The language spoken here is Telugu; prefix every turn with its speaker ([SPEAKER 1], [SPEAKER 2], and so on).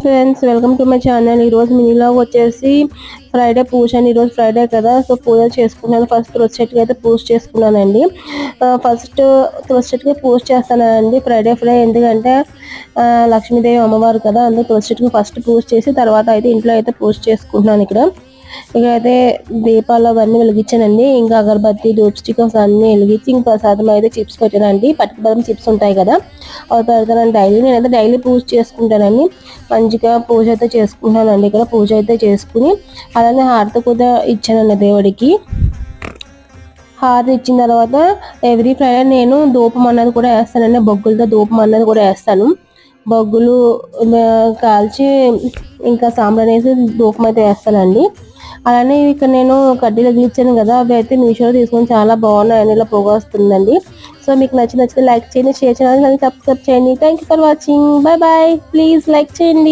[SPEAKER 1] Friends, welcome to my channel. ఈరోజు మినీలాగ్ వచ్చేసి ఫ్రైడే పూజ అండి. ఈరోజు ఫ్రైడే కదా, సో పూజ చేసుకున్నాను. ఫస్ట్ తులసి చెట్టుకి అయితే పూజ చేసుకున్నానండి. ఫస్ట్ తులసి చెట్టుకి పూజ చేస్తానండి ఫ్రైడే. ఎందుకంటే లక్ష్మీదేవి అమ్మవారు కదా, అందుకు తులసి చెట్టుకి ఫస్ట్ పూజ చేసి తర్వాత అయితే ఇంట్లో అయితే పూజ చేసుకుంటున్నాను. ఇక్కడైతే దీపాలు అవన్నీ వెలిగించానండి. ఇంకా అగరబత్తి డూప్ స్టిక్కర్స్ అన్ని వెలిగించి ఇంకా ప్రసాదం అయితే చిప్స్ పెట్టానండి. పట్టుకుబదం చిప్స్ ఉంటాయి కదా, అవి పెడతానండి డైలీ. నేనైతే డైలీ పూజ చేసుకుంటానండి. మంచిగా పూజ అయితే చేసుకుంటానండి. ఇక్కడ పూజ అయితే చేసుకుని అలానే హారతి కూడా ఇచ్చానండి దేవుడికి. హారతి ఇచ్చిన తర్వాత ఎవ్రీ ఫ్రైడే నేను ధూపం అన్నది కూడా వేస్తానండి. బొగ్గులతో ధూపం అన్నది కూడా వేస్తాను. బొగ్గులు కాల్చి ఇంకా సాంబ్రాణి వేసి ధూపం అయితే వేస్తానండి. అలానే ఇక్కడ నేను కడ్డీలు తగిలించాను కదా, అవి అయితే మీషోలో తీసుకొని చాలా బాగున్నాయండి. ఇలా పొగ వస్తుందండి. సో మీకు నచ్చితే లైక్ చేయండి, షేర్ చేయండి, సబ్స్క్రైబ్ చేయండి. Thank you for watching. Bye bye. Please like చేయండి.